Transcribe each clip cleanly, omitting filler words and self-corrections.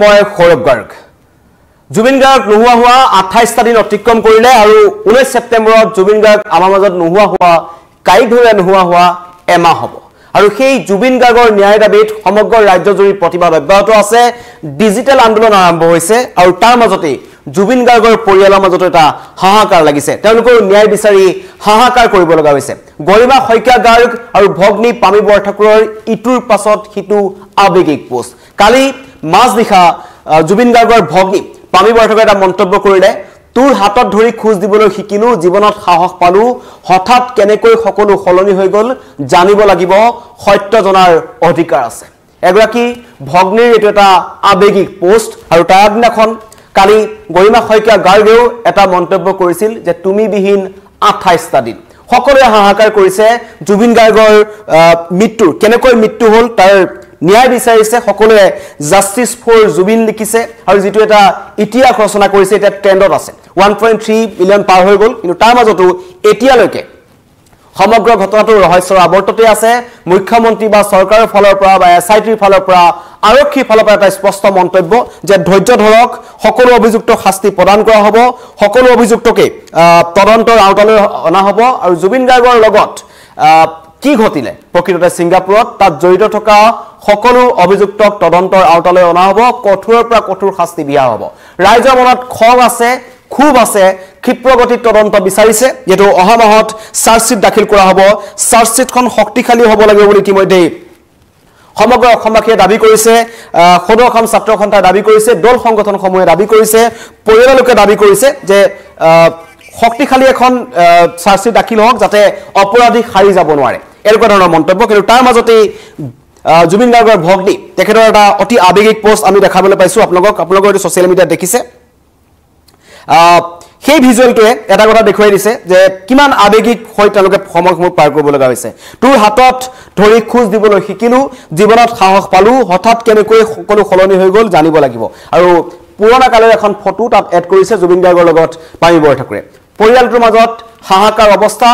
মই সৌৰভ গাৰ্গ জুবিন গাৰ্গ নোহোৱা হোৱা 28টা দিন অতিক্ৰম কৰিলে আৰু 19 ছেপ্টেম্বৰত জুবিন গাৰ্গ আমাৰ মাজত নোহোৱা হোৱা কাইঘৰে নোহোৱা হোৱা এমাহ হ'ব আৰু সেই জুবিন গাৰ্গৰ ন্যায় দাবীত সমগ্ৰ ৰাজ্যজুৰি প্ৰতিবাদ অব্যাহত আছে ডিজিটেল আন্দোলন আৰম্ভ হৈছে আৰু তাৰ মাজতে জুবিন গাৰ্গৰ পৰিয়ালৰ মাজত এটা হাহাকাৰ লাগিছে তেওঁলোকৰ ন্যায় বিচাৰি হাহাকাৰ কৰিব লগা হৈছে গৰিমা শইকীয়া গাৰ্গ আৰু ভগ্নী পামী বৰঠাকুৰৰ ইটোৰ পাছত হিটু আবেগিক পোষ্ট কালি মাজনিশা জুবিন গাৰ্গৰ ভগ্নী পামী বৰঠাকুৰে এটা মন্তব্য কৰিলে তোৰ হাতত ধৰি খোজ দিবলৈ শিকিলো জীৱনত সাহস পালো হঠাৎ কেনেকৈ সকলো সলনি হৈ গল জানিব লাগিব সত্য জনাৰ অধিকাৰ আছে এগৰাকী ভগ্নীৰ এটো এটা আবেগিক পোষ্ট আৰু তাৰ আগদিনাখন কালি গৰিমা শইকীয়া গাৰ্গেও এটা মন্তব্য কৰিছিল যে তুমি বিহীন 28টা দিন সকলোৱে হাহাকাৰ কৰিছে জুবিন গাৰ্গৰ মৃত্যু কেনেকৈ মৃত্যু হ'ল তাৰ ন্যায় বিচাৰিছে সকলোৱে জাস্টিস ফৰ জুবিন লিখিছে আৰু যেটো এটা ইতিহাস ৰচনা কৰিছে এটা ট্ৰেন্ডত আছে 1.3 মিলিয়ন পাৰ হৈ গল কিন্তু তাৰ মাজতো এতিয়ালৈকে সমগ্ৰ ঘটনাটো ৰহস্যৰ আৱৰ্ততে আছে মুখ্যমন্ত্ৰী বা চৰকাৰৰ ফালৰ পৰা বা এসআইটিৰ ফালৰ পৰা আৰক্ষীৰ ফালৰ পৰা এটা স্পষ্ট মন্তব্য যে ধৈৰ্য ধৰক সকলো অভিযুক্ত শাস্তি প্ৰদান কৰা হ'ব সকলো অভিযুক্তকে তদন্তৰ আওতালৈ অনা হ'ব আৰু জুবিন গাৰ্গৰ লগত কি ঘটিলে প্ৰকৃততে সিংগাপুৰত তাত জড়িত থকা সকলো অভিযুক্তক তদন্তৰ আওতালৈ অনা হ'ব কঠোৰৰ পৰা কঠোৰ শাস্তি দিয়া হ'ব ৰাইজৰ মনত খং আছে খুব আছে ক্ষিপ্ৰগতিত তদন্ত বিচাৰিছে যেটো অহা মাহত চাৰ্জশিট দাখিল কৰা হ'ব চাৰ্জশিটখন শক্তিশালী হ'ব লাগিব বুলি ইতিমধ্যে সমগ্ৰ অসমবাসীয়ে দাবী কৰিছে সদৌ অসম ছাত্ৰ সন্থাই দাবী কৰিছে দল সংগঠনসমূহে দাবী কৰিছে পৰিয়াললোকে দাবী কৰিছে যে শক্তিশালী এখন চাৰ্জশিট দাখিল হওক যাতে অপৰাধী হাৰি যাব নোৱাৰে এনেকুৱা ধৰণৰ মন্তব্য কিন্তু তাৰ মাজতে জুবিন গাৰ্গৰ ভগ্নী তেখেতৰ এটা অতি আবেগিক পোষ্ট আমি দেখাবলৈ পাইছো আপোনালোকৰ সোশ্যাল মিডিয়াত দেখিছে সেই ভিজুৱেলটোৱে এটা কথা দেখুৱাই দিছে যে কিমান আবেগিক হৈ তেওঁলোকে সময়সমূহ পাৰ কৰিব লগা হৈছে তোৰ হাতত ধৰি খোজ দিবলৈ শিকিলো জীৱনত সাহস পালো হঠাৎ কেনেকৈ সকলো সলনি হৈ গল জানিব লাগিব আৰু পুৰণা কালৰ এখন ফটো তাত এড কৰিছে জুবিন গাৰ্গৰ লগত পামী বৰঠাকুৰে পৰিয়ালটোৰ মাজত হাহাকাৰ অৱস্থা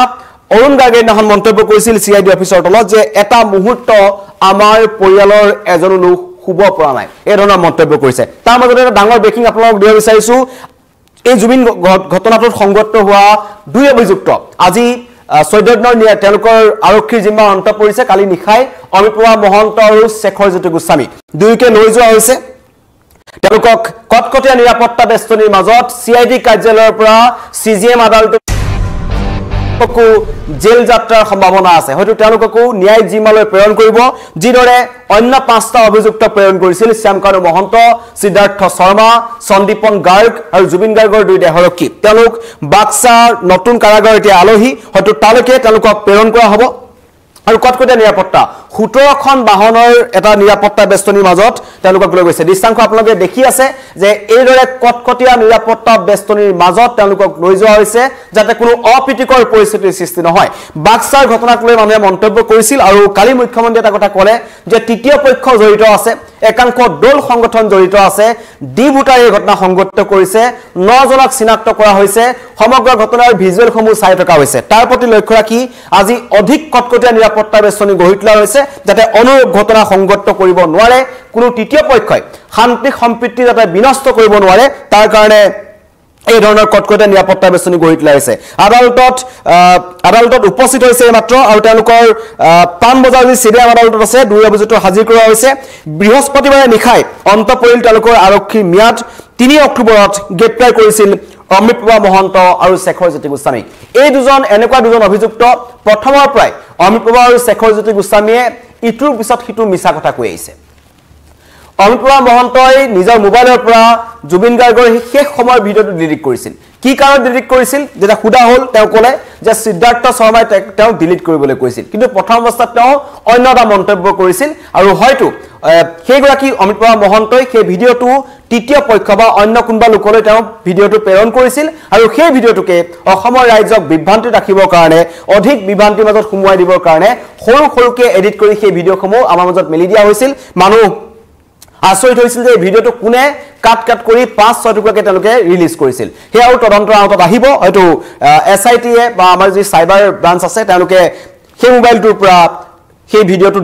অৰুণ গাৰ্গে এখন মন্তব্য কৰিছিল সিআইডি অফিচৰ তলত যে এটা মুহূৰ্ত আমাৰ পৰিয়ালৰ এজনো লোক শুব পৰা নাই এই ধৰণৰ মন্তব্য কৰিছে তাৰ মাজতে এটা ডাঙৰ ব্ৰেকিং আপোনালোকক দিব বিচাৰিছো এই জুবিন ঘটনাটোত সংগত হোৱা দুই অভিযুক্ত আজি 14 দিনৰ তেওঁলোকৰ আৰক্ষীৰ জিম্মা অন্ত পৰিছে কালি নিখাই অমিপ্ৰভা মহন্ত আৰু শেখৰজ্যোতি গোস্বামী দুয়োকে লৈ যোৱা হৈছে তেওঁলোকক কটকটীয়া নিৰাপত্তা বেষ্টনীৰ মাজত সিআইডি কাৰ্যালয়ৰ পৰা সিজিএম আদালতক জেল যাত্ৰাৰ সম্ভাৱনা আছে হয়তো তেওঁলোককো ন্যায়িক জিম্মালৈ প্ৰেৰণ কৰিব যিদৰে অন্য 5টা অভিযুক্ত প্ৰেৰণ কৰিছিল শ্যামকানু মহন্ত সিদ্ধাৰ্থ শৰ্মা সন্দীপন গাৰ্গ আৰু জুবিন গাৰ্গৰ দুই দেহৰক্ষী তেওঁলোক বাক্সাৰ নতুন কাৰাগাৰ এতিয়া আলহী হয়তো তালৈকে তেওঁলোকক প্ৰেৰণ কৰা হ'ব আৰু কটকটীয়া নিৰাপত্তা 17খন বাহনৰ এটা নিৰাপত্তা বেষ্টনীৰ মাজত তেওঁলোকক লৈ গৈছে দৃশ্যাংশ আপোনালোকে দেখি আছে যে এইদৰে কটকটীয়া নিৰাপত্তা বেষ্টনীৰ মাজত তেওঁলোকক লৈ যোৱা হৈছে যাতে কোনো অপ্ৰীতিকৰ পৰিস্থিতিৰ সৃষ্টি নহয় বাক্সাৰ ঘটনাক লৈ মানুহে মন্তব্য কৰিছিল আৰু কালি মুখ্যমন্ত্ৰী এটা কথা ক'লে যে তৃতীয় পক্ষ জড়িত আছে একাংশ দল সংগঠন জড়িত আছে ডি ভোটাৰ এই ঘটনা সংগঠিত কৰিছে 9 জনক চিনাক্ত কৰা হৈছে সমগ্ৰ ঘটনাৰ ভিজুৱেলসমূহ চাই থকা হৈছে তাৰ প্ৰতি লক্ষ্য ৰাখি আজি অধিক কটকটীয়া নিৰাপত্তা বেষ্টনী গঢ়ি তোলা হৈছে যাতে অনুৰূপ ঘটনা সংগঠিত কৰিব নোৱাৰে কোনো তৃতীয় পক্ষই শান্তি সম্প্ৰীতি যাতে বিনষ্ট কৰিব নোৱাৰে তাৰ কাৰণে এই ধৰণৰ কটকটীয়া নিৰাপত্তা বেষ্টনী গঢ়ি তোলা হৈছে আদালতত উপস্থিত হৈছে মাত্ৰ আৰু তেওঁলোকৰ পানবজাৰ যি চিডিএম আদালতত আছে দুই অভিযুক্ত হাজিৰ কৰা হৈছে বৃহস্পতিবাৰে নিখাই অন্ত পৰিল তেওঁলোকৰ আৰক্ষীৰ ম্যাদ 3 অক্টোবৰত গ্ৰেপ্তাৰ কৰিছিল অমিপ্ৰভা মহন্ত আৰু শেখৰজ্যোতি গোস্বামী এই এনেকুৱা দুজন অভিযুক্ত প্ৰথমৰ পৰাই অমিপ্ৰভা আৰু শেখৰজ্যোতি গোস্বামীয়ে ইটোৰ পিছত সিটো মিছা কথা কৈ আহিছে অমিপ্ৰভা মহন্তই নিজৰ মোবাইলৰ পৰা জুবিন গাৰ্গৰ শেষ সময়ৰ ভিডিঅটো ডিলিট কৰিছিল কি কাৰণ ডিলিট কৰিছিল যেটা খুদা হল তেওঁ ক'লে যে সিদ্ধাৰ্থ শৰ্মাই তেওঁ ডিলিট কৰিবলৈ কৈছিল কিন্তু প্ৰথম অৱস্থাত তেওঁ অন্য এটা মন্তব্য কৰিছিল আৰু হয়তো সেইগৰাকী অমিপ্ৰভা মহন্তই সেই ভিডিঅটো তৃতীয় পক্ষ বা অন্য কোনবা লোকলৈ তেওঁ ভিডিঅটো প্ৰেৰণ কৰিছিল আৰু সেই ভিডিঅটোকে অসমৰ ৰাইজক বিভ্ৰান্তি ৰাখিবৰ কাৰণে অধিক বিভ্ৰান্তিৰ মাজত সুমুৱাই দিবৰ কাৰণে সৰুকে এডিট কৰি সেই ভিডিঅসমূহ আমাৰ মাজত মেলি দিয়া হৈছিল মানুহ আচৰিত হৈছিল যে ভিডিঅটো কোনে কাট কৰি 5-6 টুকুৰাকে তেওঁলোকে ৰিলিজ কৰিছিল হেয়াও তদন্তৰ আওতাত আহিব হয়তো এসআইটিয়ে বা আমাৰ যি সাইবাৰ ব্ৰাঞ্চ আছে তেওঁলোকে সেই মোবাইলটোৰ পৰা সেই ভিডিঅ'টো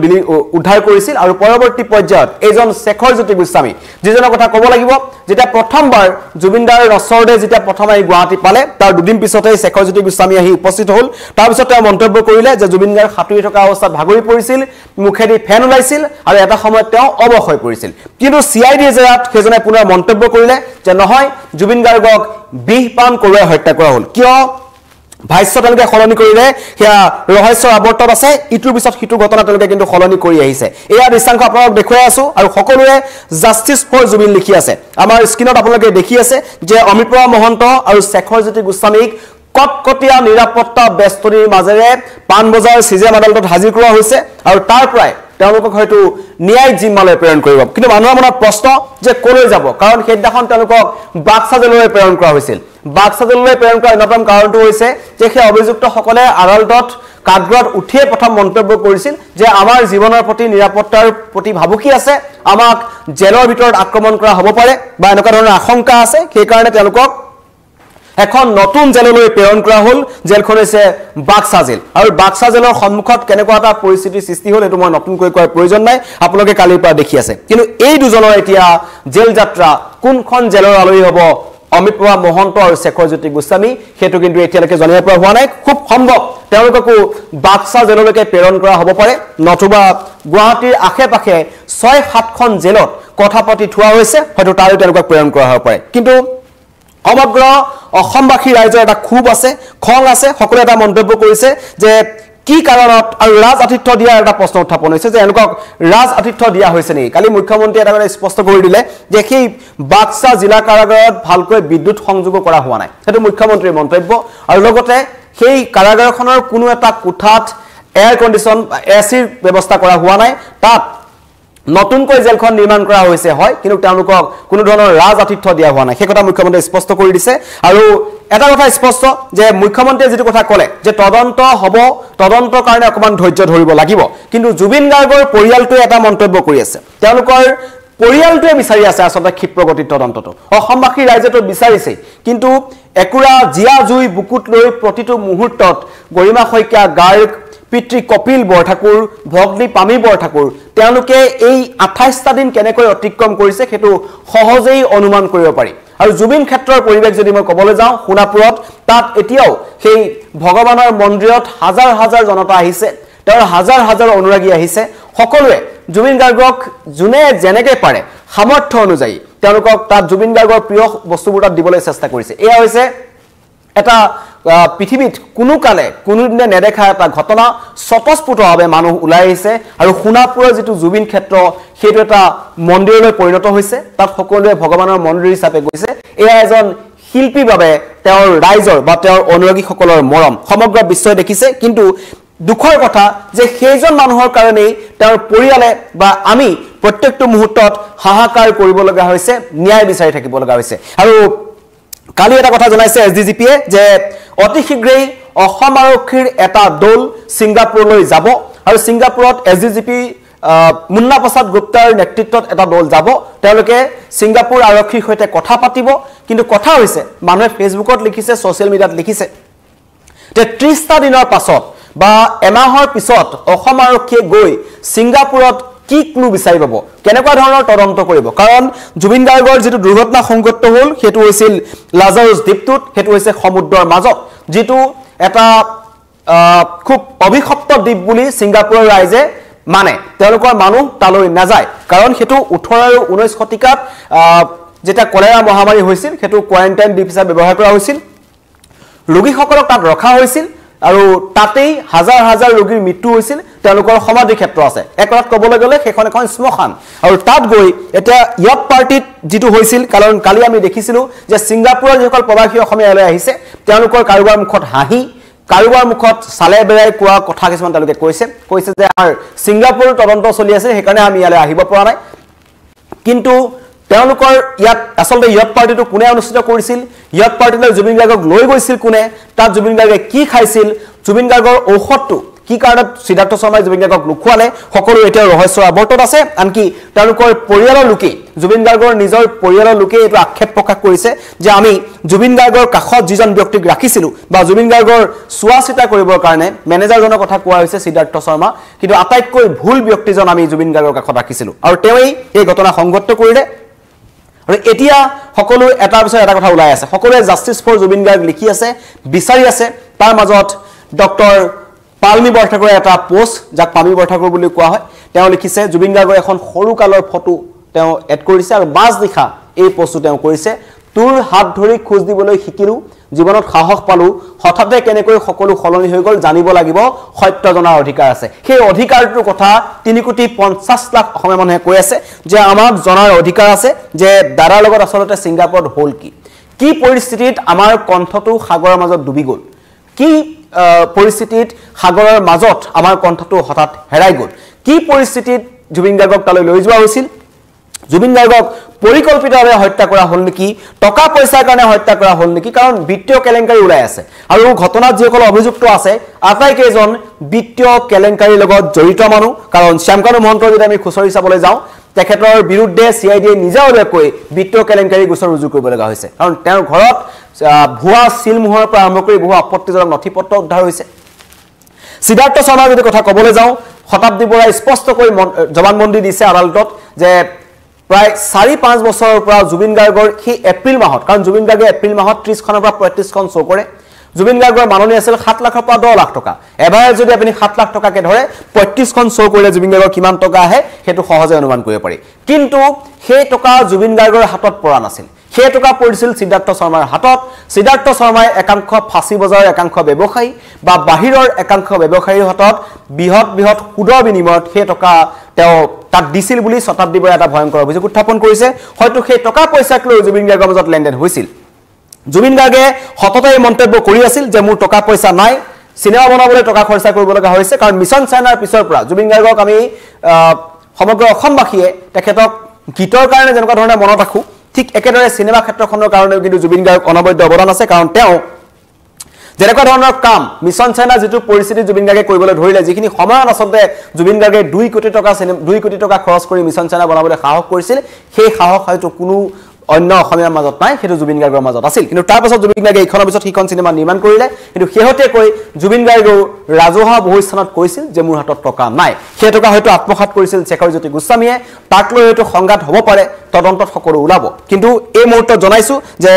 উদ্ধাৰ কৰিছিল আৰু পৰৱৰ্তী পৰ্যায়ত এইজন শেখৰজ্যোতি গোস্বামী যিজনৰ কথা ক'ব লাগিব যেতিয়া প্ৰথমবাৰ জুবিন দাৰ নচৰদে যেতিয়া প্ৰথম আহি গুৱাহাটী পালে তাৰ দুদিন পিছতে শেখৰজ্যোতি গোস্বামী আহি উপস্থিত হ'ল তাৰ পিছত তেওঁ মন্তব্য কৰিলে যে জুবিন দাৰ সাঁতুৰি থকা অৱস্থাত ভাগৰি পৰিছিল মুখেদি ফেন ওলাইছিল আৰু এটা সময়ত তেওঁ অৱশ হৈ পৰিছিল কিন্তু CID জেৰাত সেইজনে পুনৰ মন্তব্য কৰিলে যে নহয় জুবিন গাৰ্গক বিষ পান কৰোৱাই হত্যা কৰা হ'ল কিয় ভাষ্য তেওঁলোকে সলনি কৰিলে সেয়া ৰহস্যৰ আৱৰ্তত আছে ইটোৰ পিছত সিটো ঘটনা তেওঁলোকে কিন্তু সলনি কৰি আহিছে এয়া দৃশ্যাংশ আপোনালোকক দেখুৱাই আছো আৰু সকলোৱে জাষ্টিস ফৰ জুবিন লিখি আছে আমাৰ স্ক্ৰীনত আপোনালোকে দেখি আছে যে অমৃতপ্ৰভা মহন্ত আৰু শেখৰজ্যোতি গোস্বামীক কটকটীয়া নিৰাপত্তা বেষ্টনীৰ মাজেৰে পাণবজাৰ CJM আদালতত হাজিৰ কৰা হৈছে আৰু তাৰ পৰাই তেওঁলোকক হয়তো ন্যায়িক জিম্মালৈ প্ৰেৰণ কৰিব কিন্তু মানুহৰ মনত প্ৰশ্ন যে কলৈ যাব কাৰণ সেইদিনাখন তেওঁলোকক বাক্সা জেললৈ প্ৰেৰণ কৰা হৈছিল বাক্সা জেললৈ প্ৰেৰণ কৰাৰ অন্যতম কাৰণটো হৈছে যে সেই অভিযুক্তসকলে আদালতত কাঠগড়াত উঠিয়ে প্ৰথম মন্তব্য কৰিছিল যে আমাৰ জীৱনৰ প্ৰতি নিৰাপত্তাৰ প্ৰতি ভাবুকি আছে আমাক জেলৰ ভিতৰত আক্ৰমণ কৰা হ'ব পাৰে বা এনেকুৱা ধৰণৰ আশংকা আছে সেই কাৰণে তেওঁলোকক এখন নতুন জেললৈ প্ৰেৰণ কৰা হ'ল জেলখন হৈছে বাক্সা জেল আৰু বাক্সা জেলৰ সন্মুখত কেনেকুৱা এটা পৰিস্থিতিৰ সৃষ্টি হ'ল এটো মই নতুনকৈ কোৱাৰ প্ৰয়োজন নাই আপোনালোকে কালিৰ পৰা দেখি আছে কিন্তু এই দুজনৰ এতিয়া জেল যাত্ৰা কোনখন জেলৰ আলহী হ'ব অমৃতপ্ৰভা মহন্ত আৰু শেখৰজ্যোতি গোস্বামী হেতু কিন্তু এতিয়ালৈকে জানিব পৰা হোৱা নাই খুব সম্ভৱ তেওঁলোককো বাক্সা জেললৈকে প্ৰেৰণ কৰা হ'ব পাৰে নতুবা গুৱাহাটীৰ আশে-পাশে 6-7খন জেলত কথা পাতি থোৱা হৈছে হয়তো তাৰে তেওঁলোকক প্ৰেৰণ কৰা হ'ব পাৰে কিন্তু সমগ্ৰ অসমবাসী ৰাইজৰ এটা খুব আছে খং আছে সকলো এটা মন্তব্য কৰিছে যে কি কাৰণত আৰু ৰাজ আতিথ্য দিয়াৰ এটা প্ৰশ্ন উত্থাপন হৈছে যে এনেকুৱা ৰাজ আতিথ্য দিয়া হৈছে নেকি কালি মুখ্যমন্ত্ৰী এটা কথা স্পষ্ট কৰি দিলে যে সেই বাক্সা জিলা কাৰাগাৰত ভালকৈ বিদ্যুৎ সংযোগ কৰা হোৱা নাই সেইটো মুখ্যমন্ত্ৰীৰ মন্তব্য আৰু লগতে সেই কাৰাগাৰখনৰ কোনো এটা কোঠাত এয়াৰ কণ্ডিশ্যন এচিৰ ব্যৱস্থা কৰা হোৱা নাই তাত নতুনকৈ জেলখন নিৰ্মাণ কৰা হৈছে হয় কিন্তু তেওঁলোকক কোনো ধৰণৰ ৰাজ আতিথ্য দিয়া হোৱা নাই সেই কথা মুখ্যমন্ত্ৰীয়ে স্পষ্ট কৰি দিছে আৰু এটা কথা স্পষ্ট যে মুখ্যমন্ত্ৰীয়ে যেটো কথা ক'লে যে তদন্ত হ'ব তদন্তৰ কাৰণে অকমান ধৈৰ্য ধৰিব লাগিব কিন্তু জুবিন গাৰ্গৰ পৰিয়ালটোৱে এটা মন্তব্য কৰি আছে তেওঁলোকৰ পৰিয়ালটোৱে বিচাৰি আছে আসলে ক্ষিপ্ৰগতিৰ তদন্তটো অসমবাসী ৰাইজেটো বিচাৰিছে কিন্তু একুৰা জিয়া জুই বুকুত লৈ প্ৰতিটো মুহূৰ্তত গৰিমা শইকীয়া গাৰ্গ পিতৃ কপিল বৰঠাকুৰ ভগ্নী পামী বৰঠাকুৰ তেওঁলোকে এই 28টা দিন কেনেকৈ অতিক্ৰম কৰিছে হেতু সহজেই অনুমান কৰিব পাৰি আৰু জুবিন ক্ষেত্ৰৰ পৰিবেশ যদি মই কবলৈ যাওঁ সোণাপুৰত তাত এতিয়াও সেই ভগৱানৰ মন্দিৰত হাজাৰ হাজাৰ জনতা আহিছে তেওঁৰ হাজাৰ হাজাৰ অনুৰাগী আহিছে সকলোৱে জুবিন গাৰ্গক জুনে যেনেকৈ পাৰে সামৰ্থ্য অনুযায়ী তেওঁলোকক তাত জুবিন গাৰ্গৰ প্ৰিয় বস্তুবোৰ তাত দিবলৈ চেষ্টা কৰিছে এয়া হৈছে এটা পৃথিৱীত কোনো কালে কোনোদিনে নেদেখা এটা ঘটনা স্বতঃস্ফূৰ্তভাৱে মানুহ ওলাই আহিছে আৰু সোণাপুৰৰ যেটো জুবিন ক্ষেত্ৰ সেইটো এটা মন্দিৰলৈ পৰিণত হৈছে তাত সকলোৱে ভগৱানৰ মন্দিৰ হিচাপে গৈছে এয়া এজন শিল্পীৰ বাবে তেওঁৰ ৰাইজৰ বা তেওঁৰ অনুৰাগীসকলৰ মৰম সমগ্ৰ বিশ্বই দেখিছে কিন্তু দুখৰ কথা যে সেইজন মানুহৰ কাৰণে তেওঁৰ পৰিয়ালে বা আমি প্ৰত্যেকটো মুহূৰ্তত হাহাকাৰ কৰিব লগা হৈছে ন্যায় বিচাৰি থাকিব লগা হৈছে আৰু কালি এটা কথা জনাইছে SDGPয়ে যে অতি শীঘ্ৰেই অসম আৰক্ষীৰ এটা দল সিংগাপুৰলৈ যাব আৰু সিংগাপুৰত SDGP মুন্না প্ৰসাদ গুপ্তাৰ নেতৃত্বত এটা দল যাব তেওঁলোকে সিংগাপুৰ আৰক্ষীৰ সৈতে কথা পাতিব কিন্তু কথা হৈছে মানুহে ফেচবুকত লিখিছে সোশ্যাল মিডিয়াত লিখিছে যে 30টা দিনৰ পাছত বা এমাহৰ পিছত অসম আৰক্ষীয়ে গৈ সিংগাপুৰত কি ক্লু বিচাৰি পাব কেনেকুৱা ধৰণৰ তদন্ত কৰিব কাৰণ জুবিন গাৰ্গৰ যেটো দুৰ্ঘটনা সংঘটিত হ'ল হেতু হৈছিল লাজাৰুছ দ্বীপটোত হেতু হৈছে সমুদ্ৰৰ মাজত যেটো এটা খুব অভিশপ্ত দ্বীপ বুলি সিংগাপুৰৰ ৰাইজে মানে তেওঁলোকৰ মানুহ তালৈ নাযায় কাৰণ হেতু 18 আৰু 19 শতিকাত যেটা কলেৰা মহামাৰী হৈছিল হেতু কোৱাৰেণ্টাইন দ্বীপ হিচাপে ব্যৱহাৰ কৰা হৈছিল ৰোগীসকলক তাত ৰখা হৈছিল আৰু তাতেই হাজাৰ হাজাৰ ৰোগীৰ মৃত্যু হৈছিল তেওঁলোকৰ সমাধি ক্ষেত্ৰ আছে একৰাত কবলৈ গলে সেইখন এখন স্মশান আৰু তাত গৈ এটা ইয়ট পাৰ্টিত যেটো হৈছিল কাৰণ কালি আমি দেখিছিলো যে সিংগাপুৰৰ যিসকল প্ৰবাসী অসমীয়ালৈ আহিছে তেওঁলোকৰ কাৰোবাৰ মুখত হাঁহি কাৰোবাৰ মুখত সালে বেৰাই কোৱা কথা কিছুমান তেওঁলোকে কৈছে যে আমাৰ সিংগাপুৰ তদন্ত চলি আছে সেইকাৰণে আমি ইয়ালৈ আহিব পৰা নাই কিন্তু তেওঁলোকৰ ইয়াত আসলে ইয়ট পাৰ্টিটো কোনে অনুষ্ঠিত কৰিছিল ইয়ট পাৰ্টিলৈ জুবিন গাৰ্গক লৈ গৈছিল কোনে তাত জুবিন গাৰ্গে কি খাইছিল জুবিন গাৰ্গৰ ঔষধটো কি কাৰণত সিদ্ধাৰ্থ শৰ্মাই জুবিন গাৰ্গক লুকুৱালে সকলো এতিয়া ৰহস্যৰ আৱৰ্তত আছে আনকি তেওঁলোকৰ পৰিয়ালৰ লোকে জুবিন গাৰ্গৰ নিজৰ পৰিয়ালৰ লোকে এইটো আক্ষেপ প্ৰকাশ কৰিছে যে আমি জুবিন গাৰ্গৰ কাষত যিজন ব্যক্তিক ৰাখিছিলো বা জুবিন গাৰ্গৰ চোৱাচিতা কৰিবৰ কাৰণে মেনেজাৰজনৰ কথা কোৱা হৈছে সিদ্ধাৰ্থ শৰ্মা কিন্তু আটাইতকৈ ভুল ব্যক্তিজন আমি জুবিন গাৰ্গৰ কাষত ৰাখিছিলো আৰু তেওঁই এই ঘটনা সংঘটিত কৰিলে আৰু এতিয়া সকলো এটা পিছত এটা কথা ওলাই আছে সকলোৱে জাস্টিস ফৰ জুবিন গাৰ্গ লিখি আছে বিচাৰি আছে তাৰ মাজত ডক্টৰ পালমি বৰঠাকুৰৰ এটা পোষ্ট যাক পালমি বৰঠাকুৰ বুলি কোৱা হয় তেওঁ লিখিছে জুবিন গাৰ্গৰ এখন সৰু কালৰ ফটো তেওঁ এড কৰিছে আৰু বাজ নিশা এই পোষ্টটো তেওঁ কৰিছে তোৰ হাত ধৰি খোজ দিবলৈ শিকিলো জীৱনত সাহস পালো হঠাতে কেনেকৈ সকলো খলনি হৈ গল জানিব লাগিব সত্য জনাৰ অধিকাৰ আছে সেই অধিকাৰটোৰ কথা 3,50,00,000 অসমীয়া মানুহে কৈ আছে যে আমাক জনাৰ অধিকাৰ আছে যে দাদাৰ লগত আসলতে সিংগাপুৰত হল কি পৰিস্থিতিত আমাৰ কণ্ঠটো সাগৰৰ মাজত ডুবি গল কি পৰিস্থিতিত সাগৰৰ মাজত আমাৰ কণ্ঠটো হঠাৎ হেৰাই গল কি পৰিস্থিতিত জুবিন গাৰ্গক তালৈ লৈ যোৱা হৈছিল জুবিন গাৰ্গক পৰিকল্পিতভাৱে হত্যা কৰা হল নেকি টকা পইচাৰ কাৰণে হত্যা কৰা হল নেকি কাৰণ বিত্তীয় কেলেংকাৰী ওলাই আছে আৰু ঘটনাত যিসকল অভিযুক্ত আছে আটাইকেইজন বিত্তীয় কেলেংকাৰীৰ লগত জড়িত মানুহ কাৰণ শ্যামকানু মহন্তৰ যদি আমি খুচৰি চাবলৈ যাওঁ তেখেতৰ বিৰুদ্ধে সিআইডিয়ে নিজাবলীয়াকৈ বিত্তীয় কেলেংকাৰী গোচৰ ৰুজু কৰিব লগা হৈছে কাৰণ তেওঁৰ ঘৰত ভুৱা সিলমোহৰৰ পৰা আৰম্ভ কৰি বহু আপত্তিজনক নথিপত্ৰ উদ্ধাৰ হৈছে সিদ্ধাৰ্থ শৰ্মাৰ যদি কথা ক'বলৈ যাওঁ শতাব্দী বৰাই স্পষ্টকৈ জবানবন্দী দিছে আদালতত যে প্ৰায় 4-5 বছৰৰ পৰা জুবিন গাৰ্গৰ সেই এপ্ৰিল মাহত কাৰণ জুবিন গাৰ্গে এপ্ৰিল মাহত 30 খনৰ পৰা 35 খন শ্ব' কৰে জুবিন গাৰ্গৰ মাননি আছিল 7 লাখৰ পৰা 10 লাখ টকা এবাৰ যদি আপুনি 7 লাখ টকাকে ধৰে 35 খন শ্ব' কৰিলে জুবিন গাৰ্গৰ কিমান টকা আহে হেতু সহজে অনুমান কৰিব পাৰি কিন্তু সেই টকা জুবিন গাৰ্গৰ হাতত পৰা নাছিল সেই টকা পৰিছিল সিদ্ধাৰ্থ শৰ্মাৰ হাতত সিদ্ধাৰ্থ শৰ্মাই একাংশ ফাঁসী বজাৰৰ একাংশ ব্যৱসায়ী বা বাহিৰৰ একাংশ ব্যৱসায়ীৰ হাতত বৃহৎ সুদৰ বিনিময়ত সেই টকা তেওঁ তাক দিছিল বুলি শতাব্দী বৰাই এটা ভয়ংকৰ অভিযোগ উত্থাপন কৰিছে হয়তো সেই টকা পইচাক লৈ জুবিন গাৰ্গৰ মাজত লেনদেন হৈছিল জুবিন গাৰ্গে হঠাতে এই মন্তব্য কৰি আছিল যে মোৰ টকা পইচা নাই সিনেমা বনাবলৈ টকা খৰচা কৰিব লগা হৈছে কাৰণ মিছন চাইনাৰ পিছৰ পৰা জুবিন গাৰ্গক আমি সমগ্ৰ অসমবাসীয়ে তেখেতক গীতৰ কাৰণে যেনেকুৱা ধৰণে মনত ৰাখো ঠিক একেদৰে সিনেমা ক্ষেত্ৰখনৰ কাৰণেও কিন্তু জুবিন গাৰ্গ অনবদ্য অৱদান আছে কাৰণ তেওঁ যেনেকুৱা ধৰণৰ কাম মিছন চাইনা যেটো পৰিস্থিতি জুবিন গাৰ্গে কৰিবলৈ ধৰিলে যিখিনি সময়ত আচলতে জুবিন গাৰ্গে 2 কোটি টকা খৰচ কৰি মিছন চাইনা বনাবলৈ সাহস কৰিছিল সেই সাহস হয়তো কোনো অন্য অসমীয়াৰ মাজত নাই হেতু জুবিন গাৰ্গৰ মাজত আছিল কিন্তু তাৰ পাছত জুবিন গাৰ্গে এইখনৰ পিছত হিখন সিনেমা নিৰ্মাণ কৰিলে কিন্তু শেহতীয়াকৈ জুবিন গাৰ্গৰ ৰাজহুৱা বহুস্থানত কৈছিল যে মোৰ হাতত টকা নাই সেই টকা হয়তো আত্মসাৎ কৰিছিল শেখৰজ্যোতি গোস্বামীয়ে তাক লৈ হয়তো সংঘাত হ'ব পাৰে তদন্তত সকলো ওলাব কিন্তু এই মুহূৰ্তত জনাইছো যে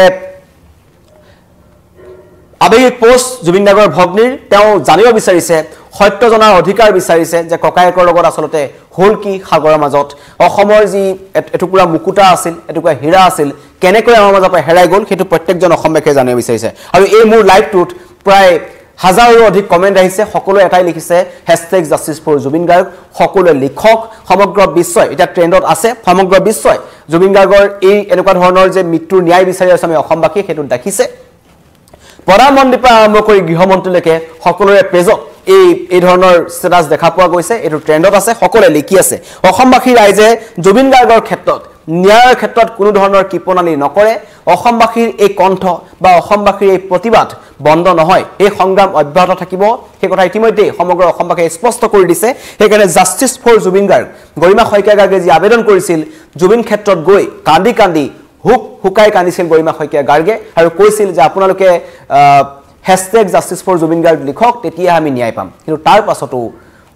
আবেগিক পোষ্ট জুবিন গাৰ্গৰ ভগ্নীৰ তেওঁ জানিব বিচাৰিছে সত্য জনাৰ অধিকাৰ বিচাৰিছে যে ককায়েকৰ লগত আসলতে হল কি সাগৰৰ মাজত অসমৰ যি এটুকুৰা মুকুতা আছিল এটুকুৰা হীৰা আছিল কেনেকৈ আমাৰ মাজৰ পৰা হেৰাই গল হেতু প্ৰত্যেকজন অসমবাসীয়ে জানিব বিচাৰিছে আৰু এই মোৰ লাইভটোত প্ৰায় হাজাৰৰো অধিক কমেন্ট আহিছে সকলো এটাই লিখিছে #JusticeForJubin Garg সকলো লিখক সমগ্ৰ বিশ্বই এটা ট্ৰেন্ডত আছে সমগ্ৰ বিশ্বই জুবিন গাৰ্গৰ এই এনেকুৱা ধৰণৰ যে মৃত্যুৰ ন্যায় বিচাৰি আছে আমি অসমবাসী হেতু দেখিছে প্ৰধানমন্ত্ৰীৰ পৰা আৰম্ভ কৰি গৃহমন্ত্ৰীলৈকে সকলোৰে পেজত এই ধৰণৰ ষ্টেটাস দেখা পোৱা গৈছে এটো ট্ৰেন্ডত আছে সকলোৱে লিখি আছে অসমবাসী ৰাইজে জুবিন গাৰ্গৰ ক্ষেত্ৰত ন্যায়ৰ ক্ষেত্ৰত কোনো ধৰণৰ কিপনানি নকৰে অসমবাসীৰ এই কণ্ঠ বা অসমবাসীৰ এই প্ৰতিবাদ বন্ধ নহয় এই সংগ্ৰাম অব্যাহত থাকিব সেই কথা ইতিমধ্যে সমগ্ৰ অসমবাসীয়ে স্পষ্ট কৰি দিছে সেইকাৰণে জাস্টিস ফৰ জুবিন গাৰ্গ গৰিমা শইকীয়া গাৰ্গে যি আবেদন কৰিছিল জুবিন ক্ষেত্ৰত গৈ কান্দি হুকাই কান্দিছিল গৰিমা শইকীয়া গাৰ্গে আৰু কৈছিল যে আপোনালোকে #JusticeForJubin Garg লিখক তেতিয়া আমি ন্যায় পাম কিন্তু তাৰ পাছতো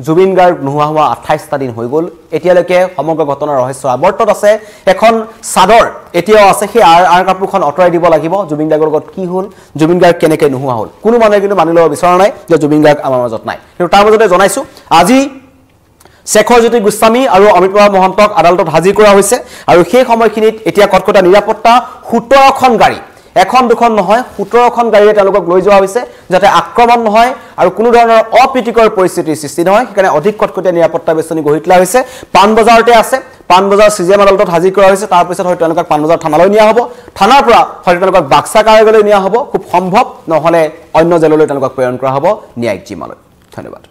জুবিন গাৰ্গ নোহোৱা হোৱা 28টা দিন হৈ গল এতিয়ালৈকে সমগ্ৰ ঘটনাৰ ৰহস্য আৱৰ্তত আছে এখন সাদৰ এতিয়াও আছে সেই আৰ কাপুৰখন অটৰাই দিব লাগিব জুবিন গাৰ্গৰ লগত কি হল জুবিন গাৰ্গ কেনেকৈ নোহোৱা হল কোনো মানুহে কিন্তু মানি ল'ব বিচৰা নাই যে জুবিন গাৰ্গ আমাৰ মাজত নাই কিন্তু তাৰ মাজতে জনাইছো আজি শেখৰজ্যোতি গোস্বামী আৰু অমিত প্ৰভা মহন্তক আদালতত হাজিৰ কৰা হৈছে আৰু সেই সময়খিনিত এতিয়া কটকটা নিৰাপত্তা 17খন গাড়ী এখন দুখন নহয় 17খন গাড়ীৰে তেওঁলোকক লৈ যোৱা হৈছে যাতে আক্ৰমণ নহয় আৰু কোনো ধৰণৰ অপ্ৰীতিকৰ পৰিস্থিতিৰ সৃষ্টি নহয় সেইকাৰণে অধিক কটকটীয়া নিৰাপত্তা বেষ্টনী গঢ়ি তোলা হৈছে পানবজাৰতে আছে পানবজাৰ সিজিএম আদালতত হাজিৰ কৰা হৈছে তাৰ পিছত হয়তো তেওঁলোকক পানবজাৰ থানালৈ নিয়া হ'ব থানাৰ পৰা হয়তো তেওঁলোকক বাক্সা কাৰাগাৰলৈ নিয়া হ'ব খুব সম্ভৱ নহলে অন্য জেললৈ তেওঁলোকক প্ৰেৰণ কৰা হ'ব ন্যায়িক জিমালৈ ধন্যবাদ